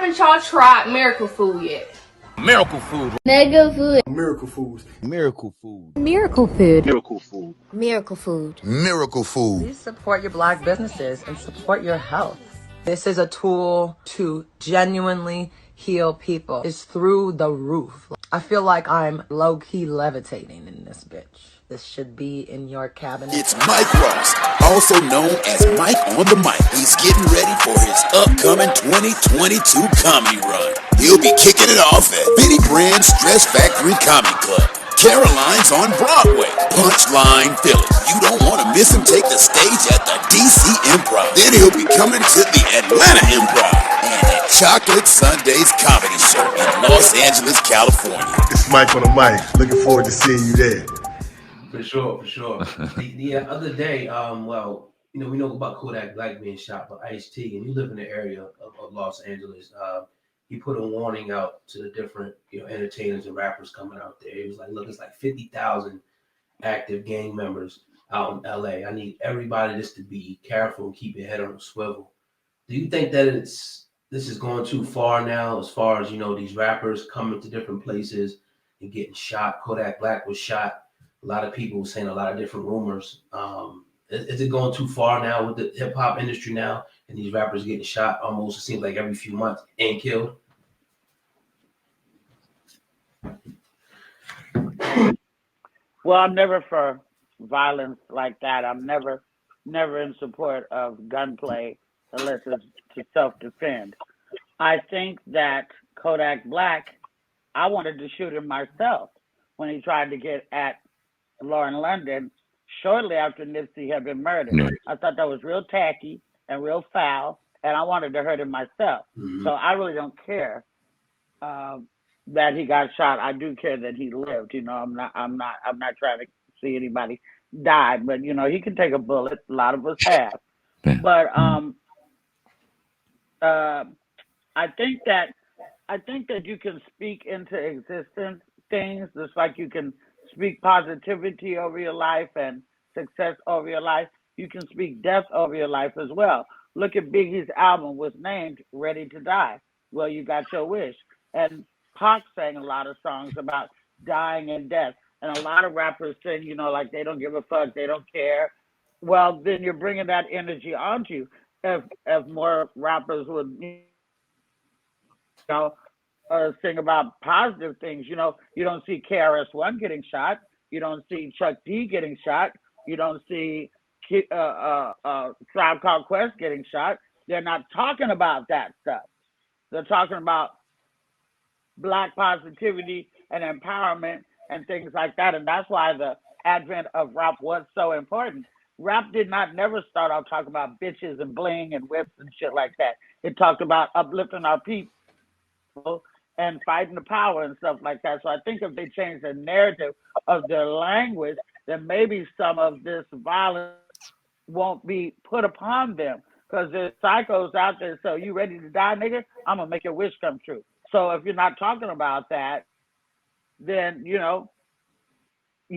haven't y'all tried Miracle Food yet? Miracle food. Mega food. Miracle Foods. Miracle food. Miracle food. Miracle food. Miracle food. Miracle food. Please support your Black businesses and support your health. This is a tool to genuinely heal people. It's through the roof. I feel like I'm low-key levitating in this bitch. This should be in your cabinet. It's Mike Ross, also known as Mike on the Mic. He's getting ready for his upcoming 2022 comedy run. He'll be kicking it off at Bitty Brand's Stress Factory Comedy Club. Caroline's on Broadway. Punchline Philly. You don't want to miss him take the stage at the DC Improv. Then he'll be coming to the Atlanta Improv and at Chocolate Sundays Comedy Show in Los Angeles, California. It's Mike on the Mic. Looking forward to seeing you there. For sure. The other day, we know about Kodak Black being shot by Ice-T, and you live in the area of Los Angeles. He put a warning out to the different, entertainers and rappers coming out there. He was like, look, it's like 50,000 active gang members out in LA. I need everybody just to be careful and keep your head on a swivel. Do you think that this is going too far now, as far as, these rappers coming to different places and getting shot? Kodak Black was shot. A lot of people were saying a lot of different rumors. Is it going too far now with the hip hop industry now, and these rappers getting shot almost, it seems like, every few months and killed? Well, I'm never for violence like that. I'm never in support of gunplay unless it's to self-defend. I think that Kodak Black, I wanted to shoot him myself when he tried to get at Lauren London shortly after Nipsey had been murdered. No. I thought that was real tacky and real foul, and I wanted to hurt him myself. Mm-hmm. So I really don't care that he got shot. I do care that he lived. I'm not trying to see anybody die, but he can take a bullet. A lot of us have. Yeah. But I think that you can speak into existence things just like you can speak positivity over your life and success over your life. You can speak death over your life as well. Look at Biggie's album was named Ready to Die. Well, you got your wish. And Pac sang a lot of songs about dying and death. And a lot of rappers sing, like they don't give a fuck, they don't care. Well, then you're bringing that energy onto you. If more rappers would, sing about positive things. You don't see KRS-One getting shot. You don't see Chuck D getting shot. You don't see Tribe Called Quest getting shot. They're not talking about that stuff. They're talking about Black positivity and empowerment and things like that. And that's why the advent of rap was so important. Rap did not never start out talking about bitches and bling and whips and shit like that. It talked about uplifting our people and fighting the power and stuff like that. So I think if they change the narrative of their language, then maybe some of this violence won't be put upon them, because there's psychos out there. So you ready to die, nigga? I'm gonna make your wish come true. So if you're not talking about that, then you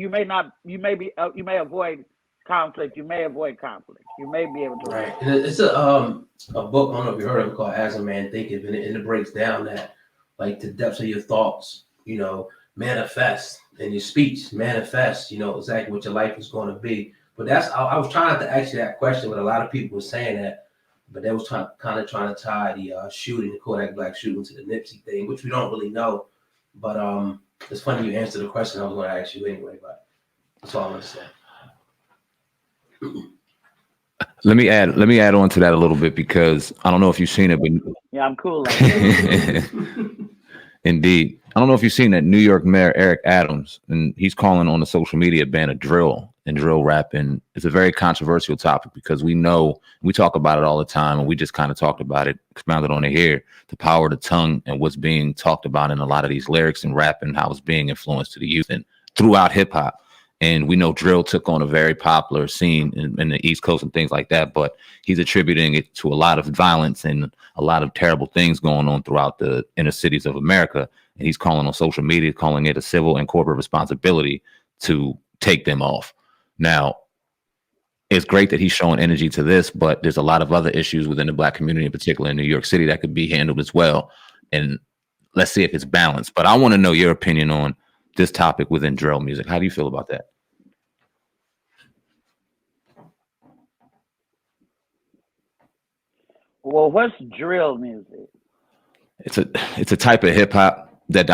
may avoid conflict. You may avoid conflict. You may be able to. Right. And it's a book, I don't know if you heard of it, called As a Man Thinketh, and it breaks down that, like, the depths of your thoughts, manifest in your speech, manifest, exactly what your life is going to be. But I was trying to ask you that question, but a lot of people were saying that, but they was trying to tie the Kodak Black shooting to the Nipsey thing, which we don't really know. But it's funny you answered the question I was going to ask you anyway, but that's all I'm going to say. Let me add on to that a little bit, because I don't know if you've seen it, but yeah, I'm cool. Like that. Indeed. I don't know if you've seen that New York Mayor Eric Adams, and he's calling on the social media ban of drill and drill rap. And it's a very controversial topic, because we know, we talk about it all the time, and we just kind of talked about it, expounded on it here, the power of the tongue and what's being talked about in a lot of these lyrics and rap, and how it's being influenced to the youth and throughout hip hop. And we know drill took on a very popular scene in the East Coast and things like that, but he's attributing it to a lot of violence and a lot of terrible things going on throughout the inner cities of America. And he's calling on social media, calling it a civil and corporate responsibility to take them off. Now, it's great that he's showing energy to this, but there's a lot of other issues within the Black community, in particular in New York City, that could be handled as well. And let's see if it's balanced. But I want to know your opinion on this topic within drill music. How do you feel about that? Well, what's drill music? It's a type of hip hop that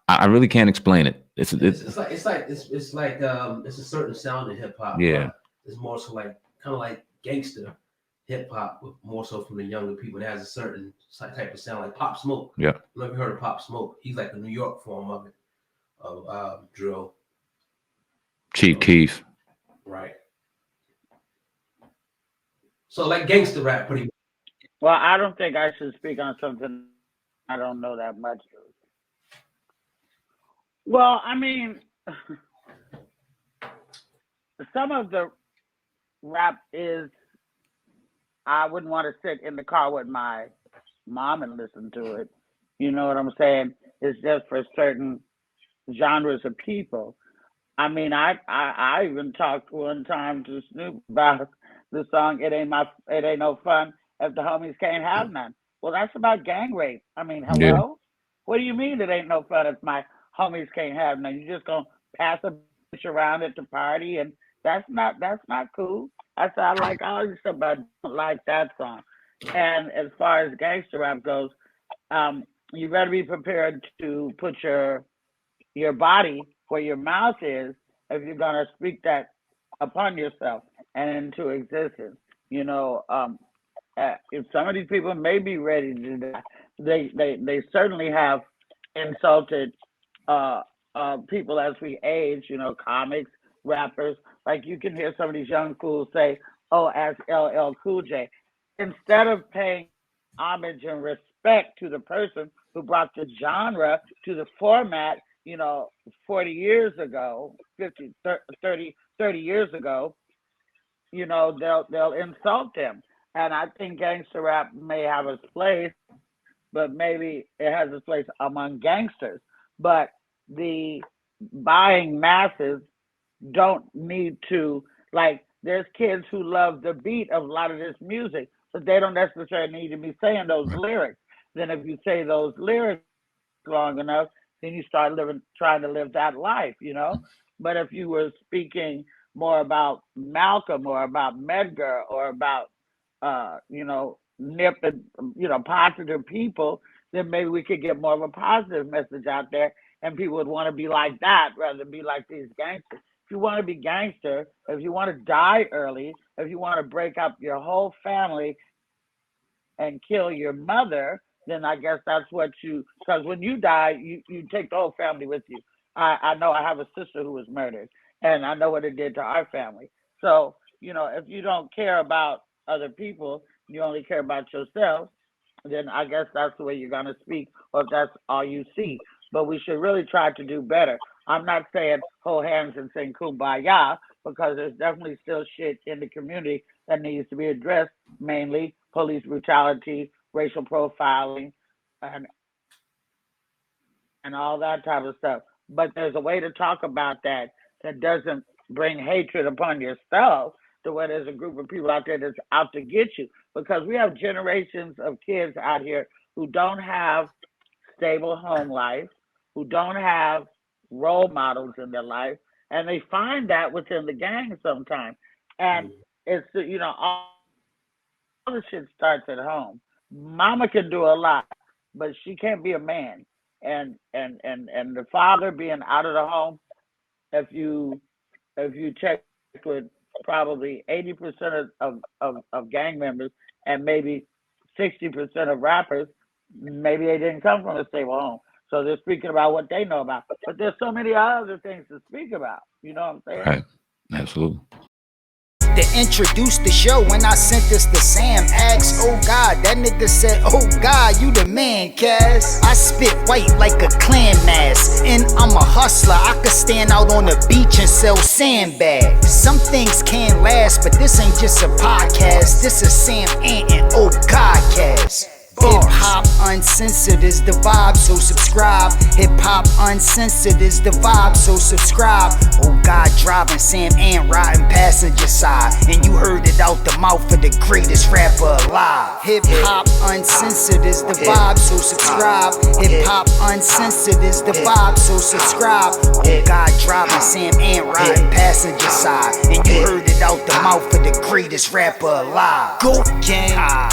I really can't explain it. It's like it's a certain sound in hip hop. Yeah. It's more so like kind of like gangster hip hop, with more so from the younger people. It has a certain type of sound, like Pop Smoke. Yeah. You ever heard of Pop Smoke? He's like the New York form of it, of drill. Chief Keef. Right. So like gangster rap, pretty much. Well, I don't think I should speak on something I don't know that much of. Well, I mean, some of the rap is, I wouldn't want to sit in the car with my mom and listen to it. You know what I'm saying? It's just for certain genres of people. I mean, I even talked one time to Snoop about the song "It Ain't No Fun If the Homies Can't Have None." Well, that's about gang rape. I mean, hello? Yeah. What do you mean it ain't no fun if my homies can't have none? You just gonna pass a bitch around at the party, and that's not cool. That's I like all this stuff, but I don't like that song. And as far as gangster rap goes, you better be prepared to put your body where your mouth is if you're gonna speak that upon yourself and into existence. You know, if some of these people may be ready to do that, they certainly have insulted people as we age. You know, comics, rappers. Like you can hear some of these young fools say, "Oh, as LL Cool J," instead of paying homage and respect to the person who brought the genre to the format. You know, 40 years ago, 50, 30 years ago, you know, they'll insult them. And I think gangster rap may have its place, but maybe it has its place among gangsters. But the buying masses don't need to, like, there's kids who love the beat of a lot of this music, but they don't necessarily need to be saying those lyrics. Then if you say those lyrics long enough, then you start trying to live that life, you know? But if you were speaking more about Malcolm or about Medgar or about, you know, Nip and, you know, positive people, then maybe we could get more of a positive message out there and people would want to be like that rather than be like these gangsters. If you want to be gangster, if you want to die early, if you want to break up your whole family and kill your mother, then I guess that's what because when you die, you take the whole family with you. I know I have a sister who was murdered, and I know what it did to our family. So, you know, if you don't care about other people, you only care about yourself, then I guess that's the way you're going to speak, or if that's all you see. But we should really try to do better. I'm not saying hold hands and sing Kumbaya, because there's definitely still shit in the community that needs to be addressed, mainly police brutality, racial profiling, and all that type of stuff. But there's a way to talk about that doesn't bring hatred upon yourself, to where there's a group of people out there that's out to get you. Because we have generations of kids out here who don't have stable home life, who don't have role models in their life, and they find that within the gang sometimes. And it's, you know, all the shit starts at home. Mama can do a lot, but she can't be a man. And the father being out of the home, if you check with probably 80% of gang members and maybe 60% of rappers, maybe they didn't come from a stable home. So they're speaking about what they know about. But there's so many other things to speak about. You know what I'm saying? Right. Absolutely. To introduce the show, when I sent this to Sam, asked, oh God, that nigga said, oh God, you the man, Cass. I spit white like a clan mask, and I'm a hustler. I could stand out on the beach and sell sandbags. Some things can't last, but this ain't just a podcast. This is Sam Ant and oh God, Cass. Hip hop uncensored is the vibe, so subscribe. Hip hop uncensored is the vibe, so subscribe. Oh God, driving Sam and riding passenger side, and you heard it out the mouth of the greatest rapper alive. Hip hop uncensored is the vibe, so subscribe. Hip hop uncensored is the vibe, so subscribe. Oh God, driving Sam and riding passenger side, and you heard it out the mouth of the greatest rapper alive. Go gang.